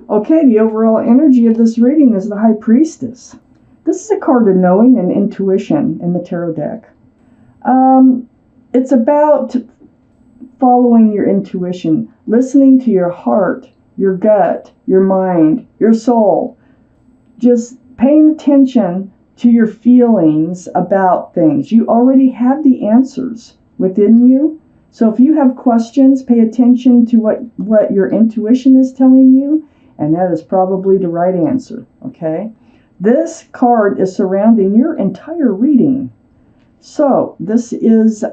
Okay, the overall energy of this reading is the High Priestess. This is a card of knowing and intuition in the tarot deck. It's about following your intuition, listening to your heart, your gut, your mind, your soul. Just paying attention to your feelings about things. You already have the answers within you. So if you have questions, pay attention to what your intuition is telling you, and that is probably the right answer, okay? This card is surrounding your entire reading. So this is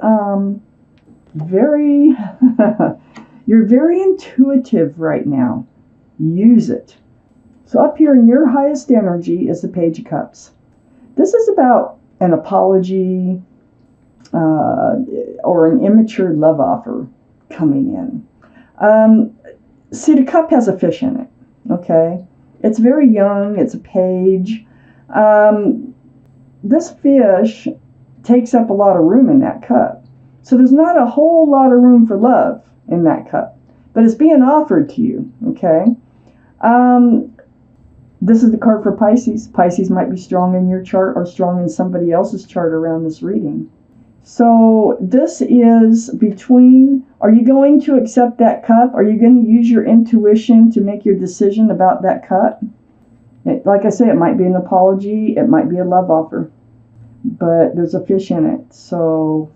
very, you're very intuitive right now. Use it. So up here in your highest energy is the Page of Cups. This is about an apology or an immature love offer coming in. See, the cup has a fish in it, okay? It's very young. It's a page. This fish takes up a lot of room in that cup. So there's not a whole lot of room for love in that cup. But it's being offered to you, okay? This is the card for Pisces. Pisces might be strong in your chart or strong in somebody else's chart around this reading. So this is between, are you going to accept that cup? Are you going to use your intuition to make your decision about that cup? Like I say, it might be an apology. It might be a love offer. But there's a fish in it. So,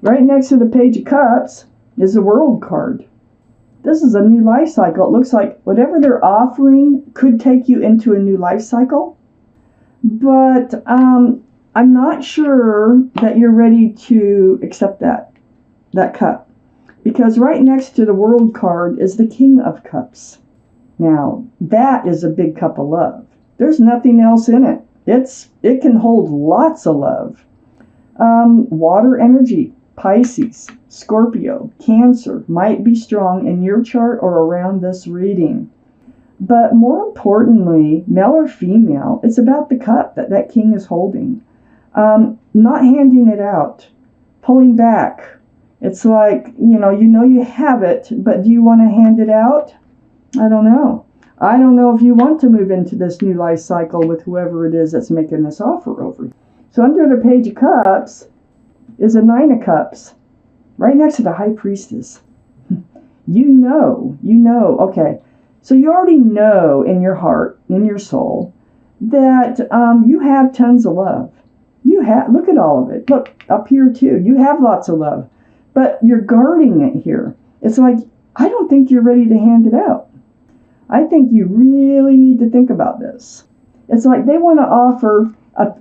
right next to the Page of Cups is the World card. This is a new life cycle. It looks like whatever they're offering could take you into a new life cycle. But I'm not sure that you're ready to accept that cup. Because right next to the World card is the King of Cups. Now, that is a big cup of love. There's nothing else in it. It can hold lots of love. Water energy, Pisces, Scorpio, Cancer might be strong in your chart or around this reading. But more importantly, male or female, it's about the cup that king is holding. Not handing it out, pulling back. It's like, you know you have it, but do you want to hand it out? I don't know. I don't know if you want to move into this new life cycle with whoever it is that's making this offer over. So under the Page of Cups is a Nine of Cups, right next to the High Priestess. You know, okay. So you already know in your heart, in your soul, that you have tons of love. Look at all of it. Look, up here too. You have lots of love. But you're guarding it here. It's like, I don't think you're ready to hand it out. I think you really need to think about this. It's like they want to offer a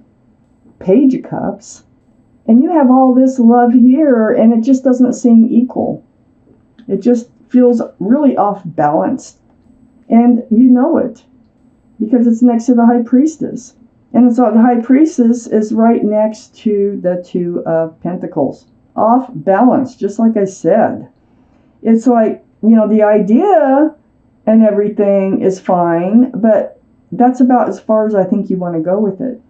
Page of Cups, and you have all this love here, and it just doesn't seem equal. It just feels really off balance. And you know it, because it's next to the High Priestess. And so the High Priestess is right next to the Two of Pentacles. Off balance, just like I said. It's like, the idea and everything is fine, but that's about as far as I think you want to go with it.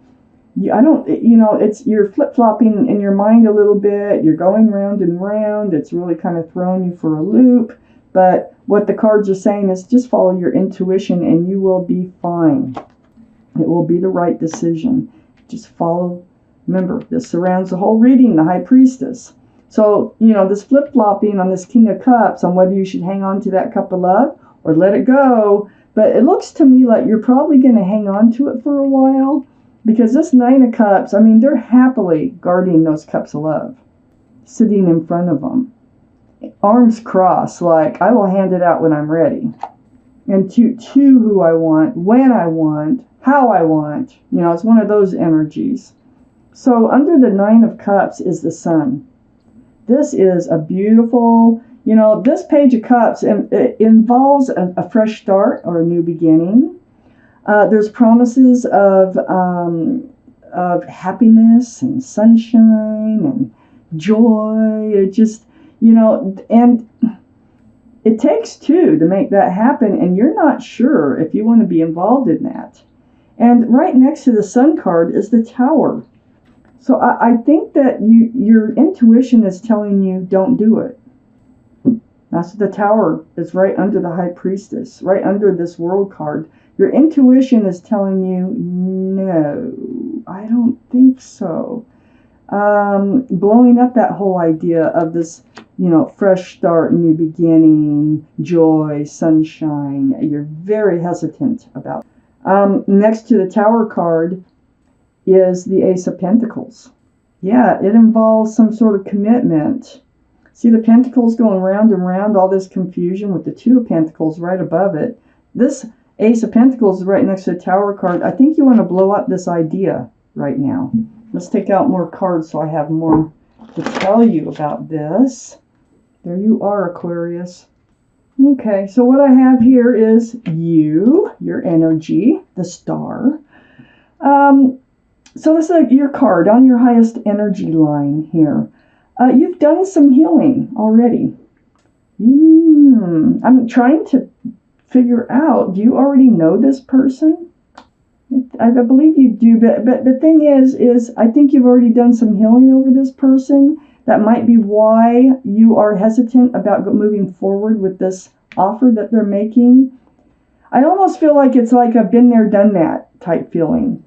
You're flip-flopping in your mind a little bit. You're going round and round. It's really kind of throwing you for a loop. But what the cards are saying is just follow your intuition and you will be fine. It will be the right decision. Just follow. Remember, this surrounds the whole reading, the High Priestess. So, this flip-flopping on this King of Cups on whether you should hang on to that cup of love or let it go. But it looks to me like you're probably going to hang on to it for a while, because this Nine of Cups, they're happily guarding those cups of love, sitting in front of them, arms crossed, like, I will hand it out when I'm ready, and to who I want, when I want, how I want. It's one of those energies. So under the Nine of Cups is the Sun. This is a beautiful, this Page of Cups it involves a fresh start or a new beginning. There's promises of happiness and sunshine and joy. It just, and it takes two to make that happen, and you're not sure if you want to be involved in that. And right next to the Sun card is the Tower. So I think that your intuition is telling you don't do it. That's the Tower is right under the High Priestess, right under this World card. Your intuition is telling you, no, I don't think so. Blowing up that whole idea of this, fresh start, new beginning, joy, sunshine. You're very hesitant about. Next to the Tower card is the Ace of Pentacles. Yeah, it involves some sort of commitment. See the Pentacles going round and round, all this confusion with the Two of Pentacles right above it. This Ace of Pentacles is right next to the Tower card. I think you want to blow up this idea right now. Let's take out more cards so I have more to tell you about this. There you are, Aquarius. Okay, so what I have here is you, your energy, the star. So this is your card on your highest energy line here. You've done some healing already. I'm trying to figure out, do you already know this person? I believe you do, but the thing is I think you've already done some healing over this person. That might be why you are hesitant about moving forward with this offer that they're making. I almost feel like it's like a been there, done that type feeling.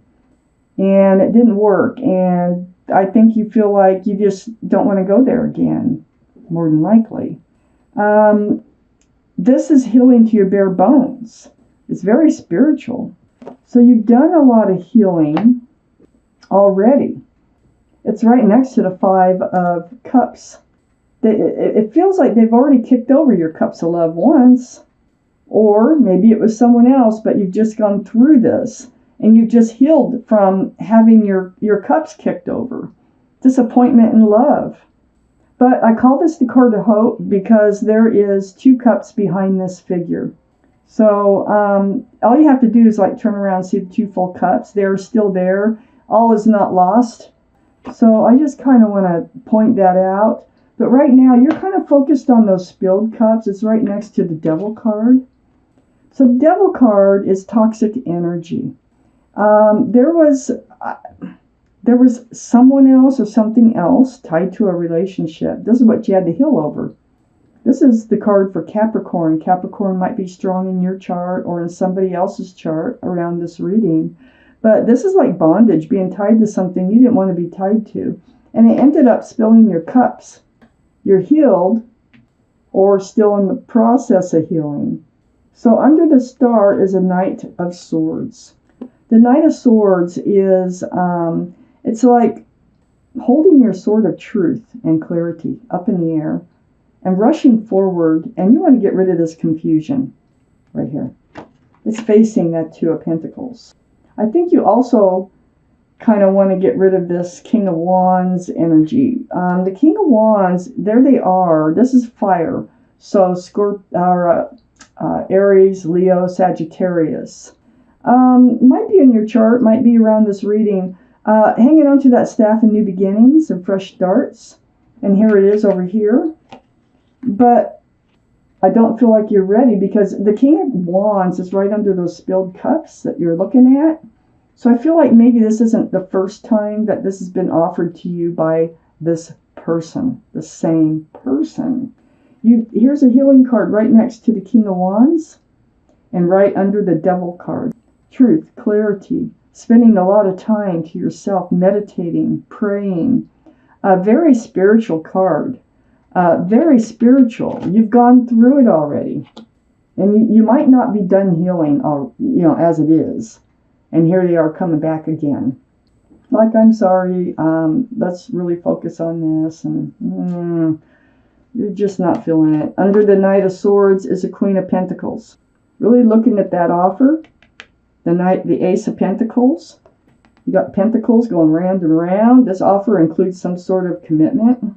And it didn't work. And I think you feel like you just don't want to go there again, more than likely. This is healing to your bare bones. It's very spiritual. So you've done a lot of healing already. It's right next to the Five of Cups. It feels like they've already kicked over your cups of love once. Or maybe it was someone else, but you've just gone through this. And you've just healed from having your cups kicked over. Disappointment in love. But I call this the card of hope because there is two cups behind this figure. So all you have to do is turn around and see the two full cups. They're still there. All is not lost. So I just kind of want to point that out. But right now you're kind of focused on those spilled cups. It's right next to the Devil card. So the Devil card is toxic energy. There was someone else or something else tied to a relationship. This is what you had to heal over. This is the card for Capricorn. Capricorn might be strong in your chart or in somebody else's chart around this reading. But this is like bondage, being tied to something you didn't want to be tied to. And it ended up spilling your cups. You're healed or still in the process of healing. So under the star is a Knight of Swords. The Knight of Swords is, it's like holding your sword of truth and clarity up in the air and rushing forward, and you want to get rid of this confusion right here. It's facing that Two of Pentacles. I think you also kind of want to get rid of this King of Wands energy. The King of Wands, there they are. This is fire. So Aries, Leo, Sagittarius. Might be in your chart, might be around this reading. Hanging on to that staff of new beginnings and fresh starts. And here it is over here. But I don't feel like you're ready because the King of Wands is right under those spilled cups that you're looking at. So I feel like maybe this isn't the first time that this has been offered to you by this person, the same person. Here's a healing card right next to the King of Wands and right under the Devil card. Truth, clarity, spending a lot of time to yourself, meditating, praying. A very spiritual card. Very spiritual. You've gone through it already. And you might not be done healing, as it is. And here they are coming back again. Like, I'm sorry, let's really focus on this. And you're just not feeling it. Under the Knight of Swords is the Queen of Pentacles. Really looking at that offer. The Ace of Pentacles. You got Pentacles going round and round. This offer includes some sort of commitment.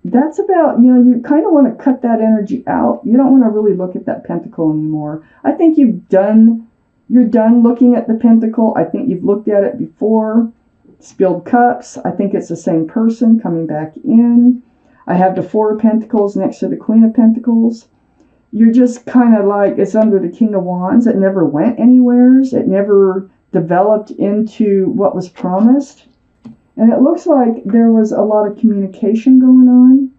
That's about, you kind of want to cut that energy out. You don't want to really look at that Pentacle anymore. I think you're done looking at the Pentacle. I think you've looked at it before. Spilled cups. I think it's the same person coming back in. I have the Four of Pentacles next to the Queen of Pentacles. You're just kind of like, it's under the King of Wands. It never went anywhere. It never developed into what was promised. And it looks like there was a lot of communication going on.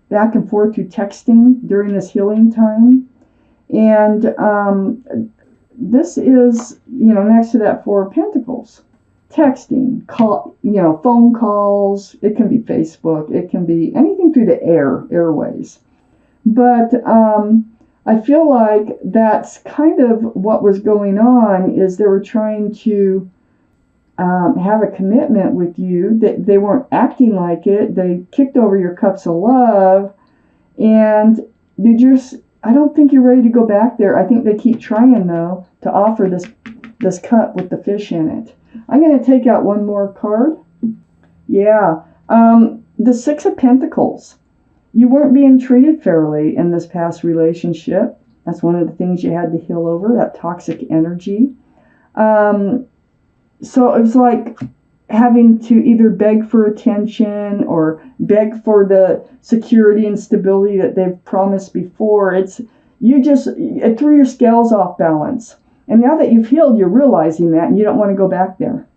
back and forth through texting during this healing time. And this is, next to that Four of Pentacles. Texting, phone calls, it can be Facebook, it can be anything through the airways. But I feel like that's kind of what was going on, is they were trying to have a commitment with you. They weren't acting like it. They kicked over your cups of love, and I don't think you're ready to go back there. I think they keep trying, though, to offer this cup with the fish in it. I'm going to take out one more card. Yeah. The Six of Pentacles. You weren't being treated fairly in this past relationship. That's one of the things you had to heal over, that toxic energy. So it was like having to either beg for attention or beg for the security and stability that they've promised before. It threw your scales off balance. And now that you've healed, you're realizing that, and you don't want to go back there.